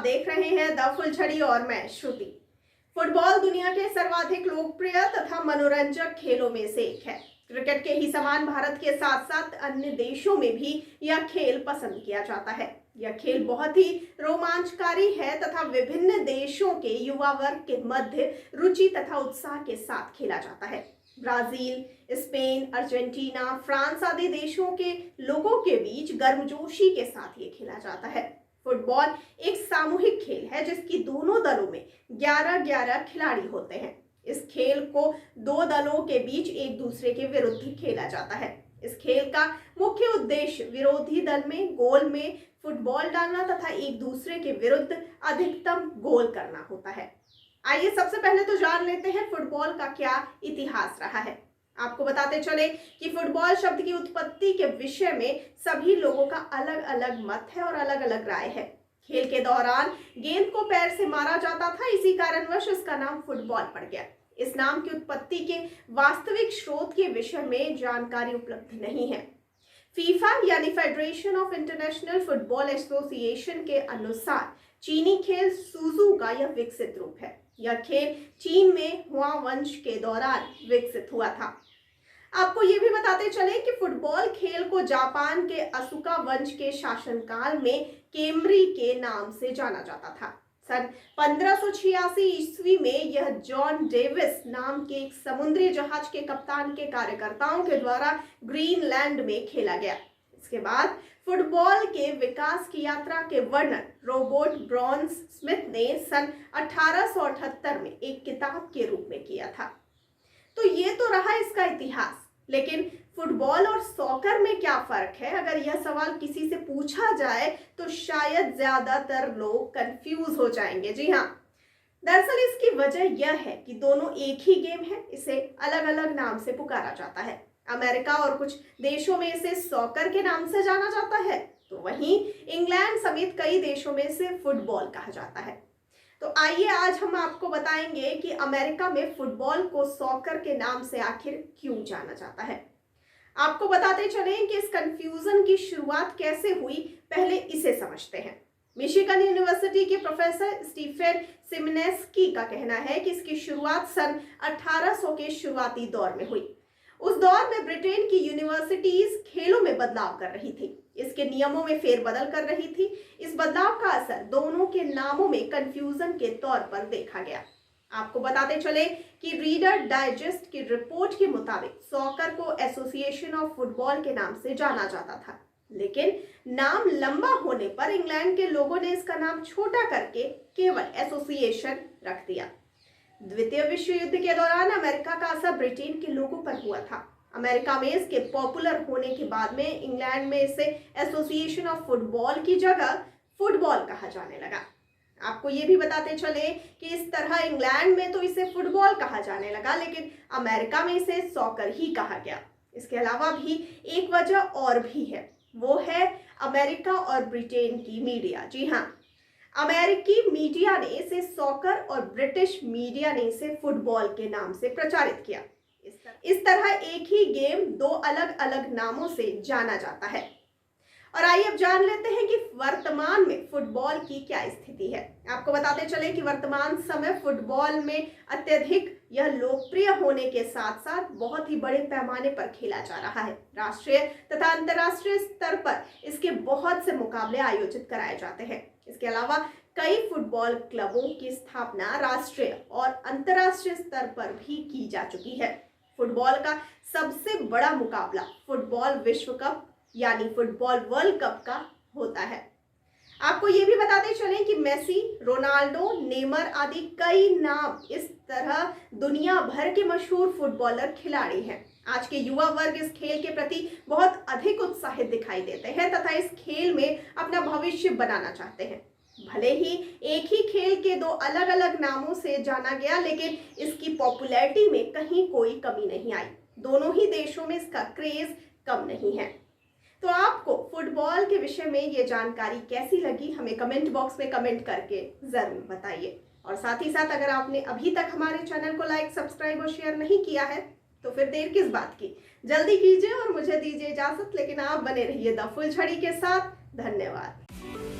देख रहे हैं द फुलझड़ी और मैं श्रुति। फुटबॉल दुनिया के सर्वाधिक लोकप्रिय तथा मनोरंजक खेलों में से एक है। क्रिकेट के ही समान भारत के साथ साथ अन्य देशों में भी यह खेल पसंद किया जाता है। यह खेल बहुत ही रोमांचकारी है तथा विभिन्न देशों के युवा वर्ग के मध्य रुचि तथा उत्साह के साथ खेला जाता है। ब्राजील, स्पेन, अर्जेंटीना, फ्रांस आदि देशों के लोगों के बीच गर्मजोशी के साथ ये खेला जाता है। फुटबॉल एक सामूहिक खेल है जिसकी दोनों दलों में 11-11 खिलाड़ी होते हैं। इस खेल को दो दलों के बीच एक दूसरे के विरुद्ध खेला जाता है। इस खेल का मुख्य उद्देश्य विरोधी दल में गोल में फुटबॉल डालना तथा एक दूसरे के विरुद्ध अधिकतम गोल करना होता है। आइए सबसे पहले तो जान लेते हैं फुटबॉल का क्या इतिहास रहा है। आपको बताते चले कि फुटबॉल शब्द की उत्पत्ति के विषय में सभी लोगों का अलग अलग मत है और अलग अलग राय है। खेल के दौरान गेंद को पैर से मारा जाता था, इसी कारणवश इसका नाम फुटबॉल पड़ गया। इस नाम की उत्पत्ति के वास्तविक स्रोत के विषय में जानकारी उपलब्ध नहीं है। फीफा यानी federation of international football association के अनुसार चीनी खेल सुजू का यह विकसित रूप है। यह खेल चीन में हुआ वंश के दौरान विकसित हुआ था। आपको ये भी बताते चले कि फुटबॉल खेल को जापान के असुका वंश के शासनकाल में केम्ब्री के नाम से जाना जाता था। सन 1586 ईस्वी में यह जॉन डेविस नाम के एक समुद्री जहाज के कप्तान के कार्यकर्ताओं के द्वारा ग्रीनलैंड में खेला गया। इसके बाद फुटबॉल के विकास की यात्रा के वर्णन रॉबर्ट ब्रॉन्स स्मिथ ने सन 1878 में एक किताब के रूप में किया था। तो ये तो रहा इसका इतिहास, लेकिन फुटबॉल और सॉकर में क्या फर्क है? अगर यह सवाल किसी से पूछा जाए तो शायद ज्यादातर लोग कंफ्यूज हो जाएंगे। जी हाँ, दरअसल इसकी वजह यह है कि दोनों एक ही गेम है, इसे अलग अलग नाम से पुकारा जाता है। अमेरिका और कुछ देशों में इसे सॉकर के नाम से जाना जाता है, तो वहीं इंग्लैंड समेत कई देशों में इसे फुटबॉल कहा जाता है। तो आइए आज हम आपको बताएंगे कि अमेरिका में फुटबॉल को सॉकर के नाम से आखिर क्यों जाना जाता है। आपको बताते चलें कि इस कंफ्यूजन की शुरुआत कैसे हुई, पहले इसे समझते हैं। मिशिगन यूनिवर्सिटी के प्रोफेसर स्टीफन सिमनेस्की का कहना है कि इसकी शुरुआत सन 1800 के शुरुआती दौर में हुई। उस दौर में ब्रिटेन की यूनिवर्सिटीज खेलों में बदलाव कर रही थी, इसके नियमों में फेरबदल कर रही थी। इस बदलाव का असर दोनों के नामों में कंफ्यूजन के तौर पर देखा गया। आपको बताते चले कि रीडर डाइजेस्ट की रिपोर्ट के मुताबिक सॉकर को एसोसिएशन ऑफ फुटबॉल के नाम से जाना जाता था, लेकिन नाम लंबा होने पर इंग्लैंड के लोगों ने इसका नाम छोटा करके केवल एसोसिएशन रख दिया। द्वितीय विश्व युद्ध के दौरान अमेरिका का असर ब्रिटेन के लोगों पर हुआ था। अमेरिका में इसके पॉपुलर होने के बाद में इंग्लैंड में इसे एसोसिएशन ऑफ फुटबॉल की जगह फुटबॉल कहा जाने लगा। आपको ये भी बताते चले कि इस तरह इंग्लैंड में तो इसे फुटबॉल कहा जाने लगा, लेकिन अमेरिका में इसे सॉकर ही कहा गया। इसके अलावा भी एक वजह और भी है, वो है अमेरिका और ब्रिटेन की मीडिया। जी हाँ, अमेरिकी मीडिया ने इसे सॉकर और ब्रिटिश मीडिया ने इसे फुटबॉल के नाम से प्रचारित किया। इस तरह एक ही गेम दो अलग अलग नामों से जाना जाता है। और आइए अब जान लेते हैं कि वर्तमान में फुटबॉल की क्या स्थिति है। आपको बताते चले कि वर्तमान समय फुटबॉल में अत्यधिक यह लोकप्रिय होने के साथ साथ बहुत ही बड़े पैमाने पर खेला जा रहा है। राष्ट्रीय तथा अंतर्राष्ट्रीय स्तर पर इसके बहुत से मुकाबले आयोजित कराए जाते हैं। इसके अलावा कई फुटबॉल क्लबों की स्थापना राष्ट्रीय और अंतर्राष्ट्रीय स्तर पर भी की जा चुकी है। फुटबॉल का सबसे बड़ा मुकाबला फुटबॉल विश्व कप यानी फुटबॉल वर्ल्ड कप का होता है। आपको ये भी बताते चलें कि मेसी, रोनाल्डो, नेमर आदि कई नाम इस तरह दुनिया भर के मशहूर फुटबॉलर खिलाड़ी हैं। आज के युवा वर्ग इस खेल के प्रति बहुत अधिक उत्साहित दिखाई देते हैं तथा इस खेल में अपना भविष्य बनाना चाहते हैं। भले ही एक ही खेल के दो अलग अलग नामों से जाना गया, लेकिन इसकी पॉपुलैरिटी में कहीं कोई कमी नहीं आई। दोनों ही देशों में इसका क्रेज कम नहीं है। तो आपको फुटबॉल के विषय में ये जानकारी कैसी लगी, हमें कमेंट बॉक्स में कमेंट करके जरूर बताइए। और साथ ही साथ अगर आपने अभी तक हमारे चैनल को लाइक, सब्सक्राइब और शेयर नहीं किया है तो फिर देर किस बात की, जल्दी कीजिए और मुझे दीजिए इजाजत। लेकिन आप बने रहिए द फुलझड़ी के साथ। धन्यवाद।